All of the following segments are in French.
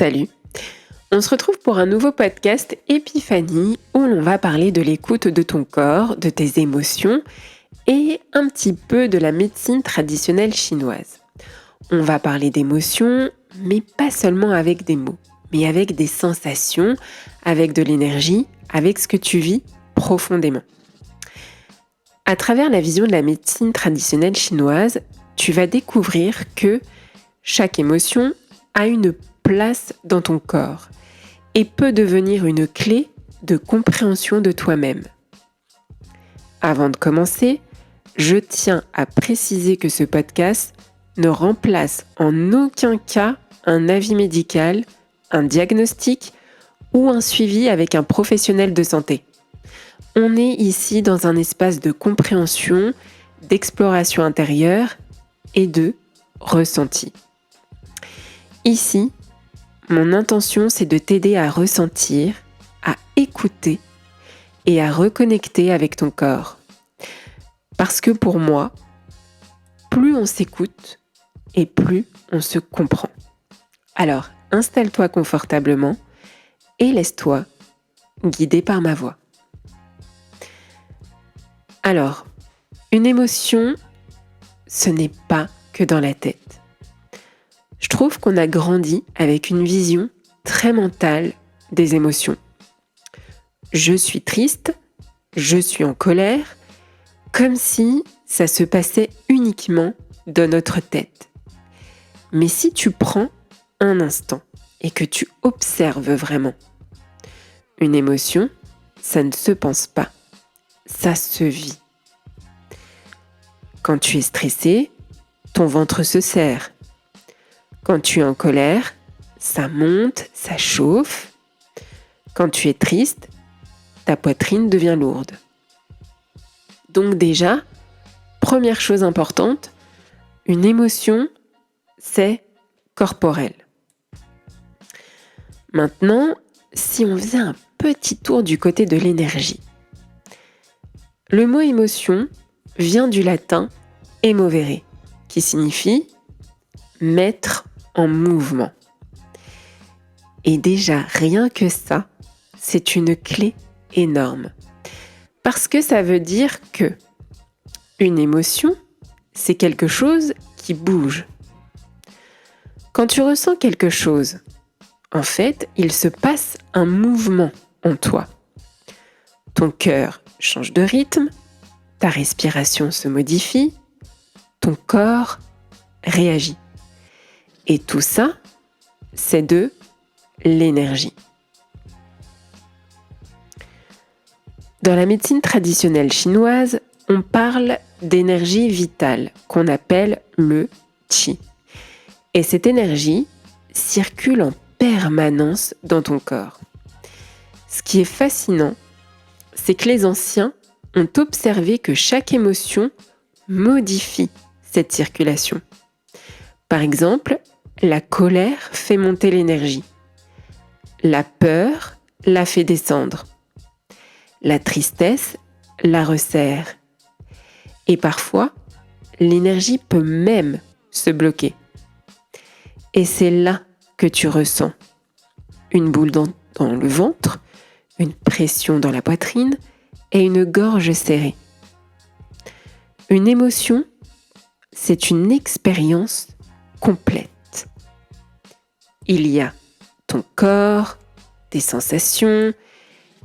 Salut! On se retrouve pour un nouveau podcast Épiphanie où l'on va parler de l'écoute de ton corps, de tes émotions et un petit peu de la médecine traditionnelle chinoise. On va parler d'émotions, mais pas seulement avec des mots, mais avec des sensations, avec de l'énergie, avec ce que tu vis profondément. À travers la vision de la médecine traditionnelle chinoise, tu vas découvrir que chaque émotion a une place dans ton corps et peut devenir une clé de compréhension de toi-même. Avant de commencer, je tiens à préciser que ce podcast ne remplace en aucun cas un avis médical, un diagnostic ou un suivi avec un professionnel de santé. On est ici dans un espace de compréhension, d'exploration intérieure et de ressenti. Ici, mon intention, c'est de t'aider à ressentir, à écouter et à reconnecter avec ton corps. Parce que pour moi, plus on s'écoute et plus on se comprend. Alors, installe-toi confortablement et laisse-toi guider par ma voix. Alors, une émotion, ce n'est pas que dans la tête. Je trouve qu'on a grandi avec une vision très mentale des émotions. Je suis triste, je suis en colère, comme si ça se passait uniquement dans notre tête. Mais si tu prends un instant et que tu observes vraiment, une émotion, ça ne se pense pas, ça se vit. Quand tu es stressé, ton ventre se serre. Quand tu es en colère, ça monte, ça chauffe. Quand tu es triste, ta poitrine devient lourde. Donc déjà, première chose importante, une émotion, c'est corporel. Maintenant, si on faisait un petit tour du côté de l'énergie. Le mot émotion vient du latin emovere, qui signifie mettre en mouvement. Et déjà, rien que ça, c'est une clé énorme. Parce que ça veut dire que une émotion, c'est quelque chose qui bouge. Quand tu ressens quelque chose, en fait, il se passe un mouvement en toi. Ton cœur change de rythme, ta respiration se modifie, ton corps réagit. Et tout ça, c'est de l'énergie. Dans la médecine traditionnelle chinoise, on parle d'énergie vitale qu'on appelle le qi. Et cette énergie circule en permanence dans ton corps. Ce qui est fascinant, c'est que les anciens ont observé que chaque émotion modifie cette circulation. Par exemple, la colère fait monter l'énergie. La peur la fait descendre. La tristesse la resserre. Et parfois, l'énergie peut même se bloquer. Et c'est là que tu ressens une boule dans le ventre, une pression dans la poitrine et une gorge serrée. Une émotion, c'est une expérience complète. Il y a ton corps, tes sensations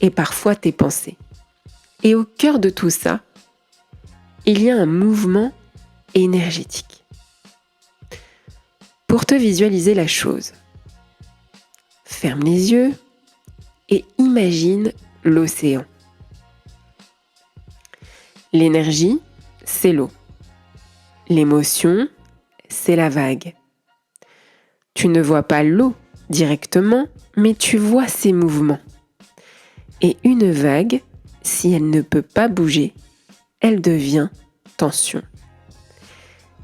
et parfois tes pensées. Et au cœur de tout ça, il y a un mouvement énergétique. Pour te visualiser la chose, ferme les yeux et imagine l'océan. L'énergie, c'est l'eau. L'émotion, c'est la vague. Tu ne vois pas l'eau directement, mais tu vois ses mouvements. Et une vague, si elle ne peut pas bouger, elle devient tension.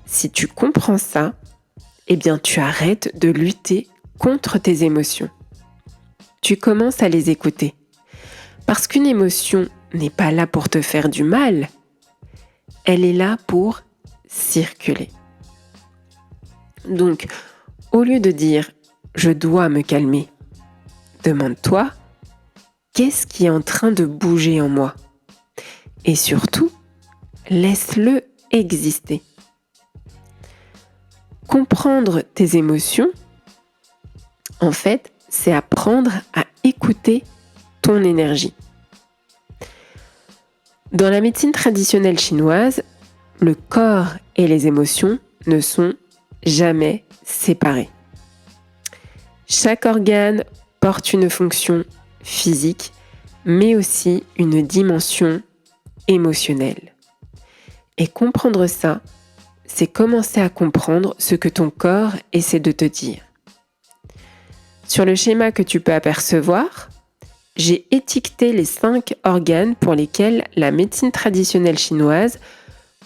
Si tu comprends ça, eh bien tu arrêtes de lutter contre tes émotions. Tu commences à les écouter. Parce qu'une émotion n'est pas là pour te faire du mal, elle est là pour circuler. Donc, au lieu de dire je dois me calmer. Demande-toi, qu'est-ce qui est en train de bouger en moi? Et surtout, laisse-le exister. Comprendre tes émotions, en fait, c'est apprendre à écouter ton énergie. Dans la médecine traditionnelle chinoise, le corps et les émotions ne sont jamais séparés. Chaque organe porte une fonction physique, mais aussi une dimension émotionnelle. Et comprendre ça, c'est commencer à comprendre ce que ton corps essaie de te dire. Sur le schéma que tu peux apercevoir, j'ai étiqueté les 5 organes pour lesquels la médecine traditionnelle chinoise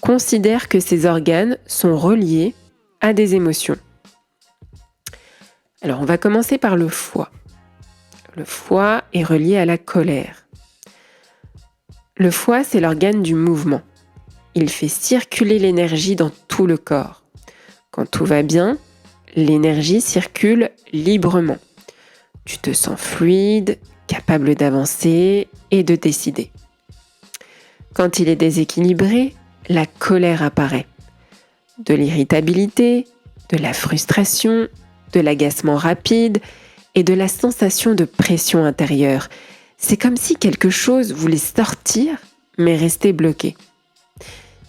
considère que ces organes sont reliés à des émotions. Alors, on va commencer par le foie. Le foie est relié à la colère. Le foie, c'est l'organe du mouvement. Il fait circuler l'énergie dans tout le corps. Quand tout va bien, l'énergie circule librement. Tu te sens fluide, capable d'avancer et de décider. Quand il est déséquilibré, la colère apparaît. De l'irritabilité, de la frustration, de l'agacement rapide et de la sensation de pression intérieure. C'est comme si quelque chose voulait sortir, mais restait bloqué.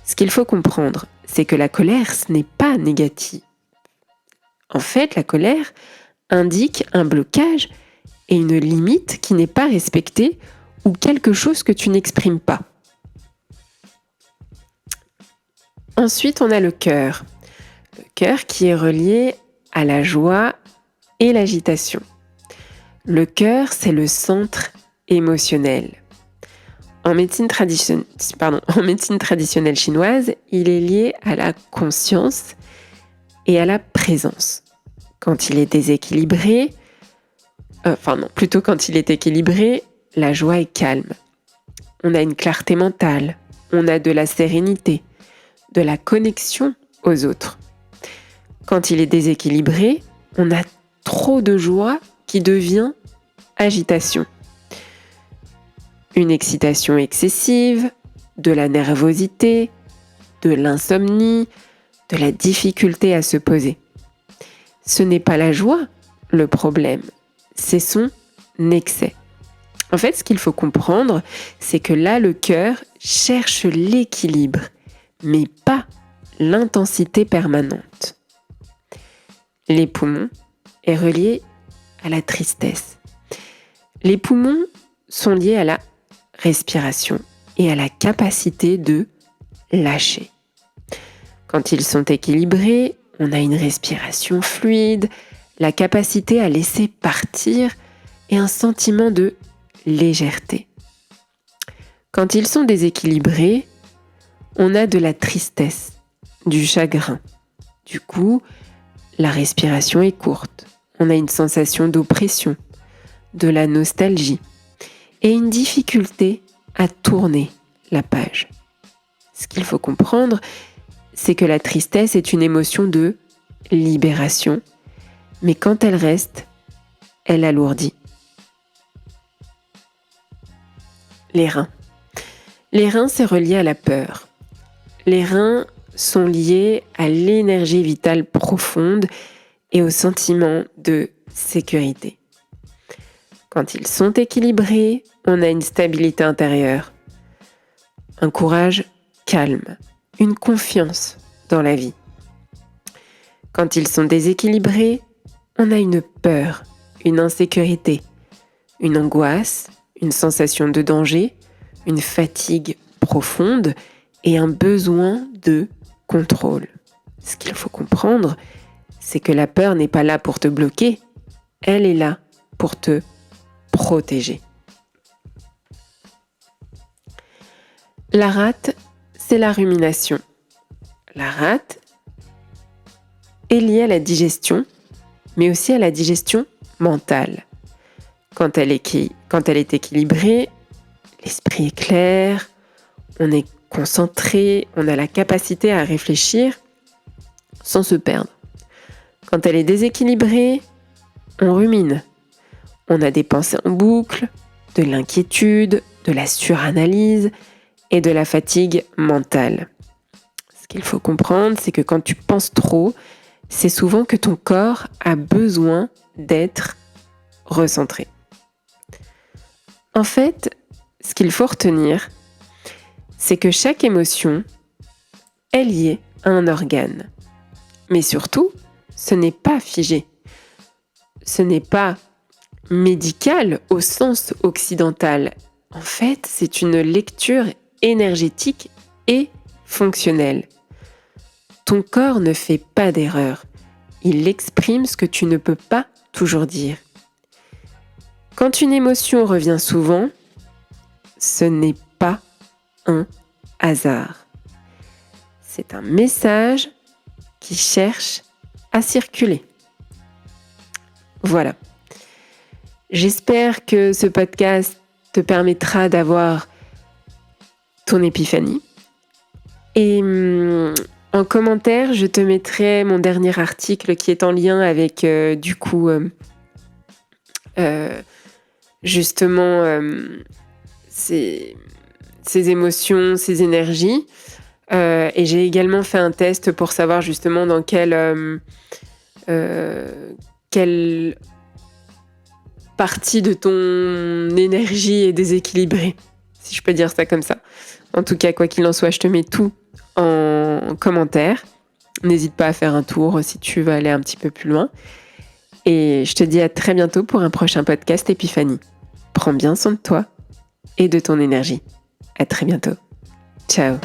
Ce qu'il faut comprendre, c'est que la colère, ce n'est pas négatif. En fait, la colère indique un blocage et une limite qui n'est pas respectée ou quelque chose que tu n'exprimes pas. Ensuite, on a le cœur. Le cœur qui est relié à la joie et l'agitation. Le cœur, c'est le centre émotionnel. En médecine traditionnelle chinoise, il est lié à la conscience et à la présence. Quand il est déséquilibré, quand il est équilibré, la joie est calme. On a une clarté mentale, on a de la sérénité, de la connexion aux autres. Quand il est déséquilibré, on a trop de joie qui devient agitation. Une excitation excessive, de la nervosité, de l'insomnie, de la difficulté à se poser. Ce n'est pas la joie le problème, c'est son excès. En fait, ce qu'il faut comprendre, c'est que là, le cœur cherche l'équilibre, mais pas l'intensité permanente. Les poumons est relié à la tristesse. Les poumons sont liés à la respiration et à la capacité de lâcher. Quand ils sont équilibrés, on a une respiration fluide, la capacité à laisser partir et un sentiment de légèreté. Quand ils sont déséquilibrés, on a de la tristesse, du chagrin. Du coup, la respiration est courte. On a une sensation d'oppression, de la nostalgie et une difficulté à tourner la page. Ce qu'il faut comprendre, c'est que la tristesse est une émotion de libération, mais quand elle reste, elle alourdit. Les reins. Les reins, c'est relié à la peur. Les reins sont liés à l'énergie vitale profonde et au sentiment de sécurité. Quand ils sont équilibrés, on a une stabilité intérieure, un courage calme, une confiance dans la vie. Quand ils sont déséquilibrés, on a une peur, une insécurité, une angoisse, une sensation de danger, une fatigue profonde et un besoin de contrôle. Ce qu'il faut comprendre, c'est que la peur n'est pas là pour te bloquer, elle est là pour te protéger. La rate, c'est la rumination. La rate est liée à la digestion, mais aussi à la digestion mentale. Quand elle est équilibrée, l'esprit est clair, on est concentré, on a la capacité à réfléchir sans se perdre. Quand elle est déséquilibrée, on rumine. On a des pensées en boucle, de l'inquiétude, de la suranalyse et de la fatigue mentale. Ce qu'il faut comprendre, c'est que quand tu penses trop, c'est souvent que ton corps a besoin d'être recentré. En fait, ce qu'il faut retenir, c'est que chaque émotion est liée à un organe. Mais surtout, ce n'est pas figé. Ce n'est pas médical au sens occidental. En fait, c'est une lecture énergétique et fonctionnelle. Ton corps ne fait pas d'erreur. Il exprime ce que tu ne peux pas toujours dire. Quand une émotion revient souvent, ce n'est pas un hasard. C'est un message qui cherche à circuler. Voilà. J'espère que ce podcast te permettra d'avoir ton épiphanie. Et en commentaire, je te mettrai mon dernier article qui est en lien avec justement ces émotions, ces énergies. Et j'ai également fait un test pour savoir justement dans quelle partie de ton énergie est déséquilibrée, si je peux dire ça comme ça. En tout cas, quoi qu'il en soit, je te mets tout en commentaire. N'hésite pas à faire un tour si tu veux aller un petit peu plus loin. Et je te dis à très bientôt pour un prochain podcast Épiphanie. Prends bien soin de toi et de ton énergie. À très bientôt. Ciao.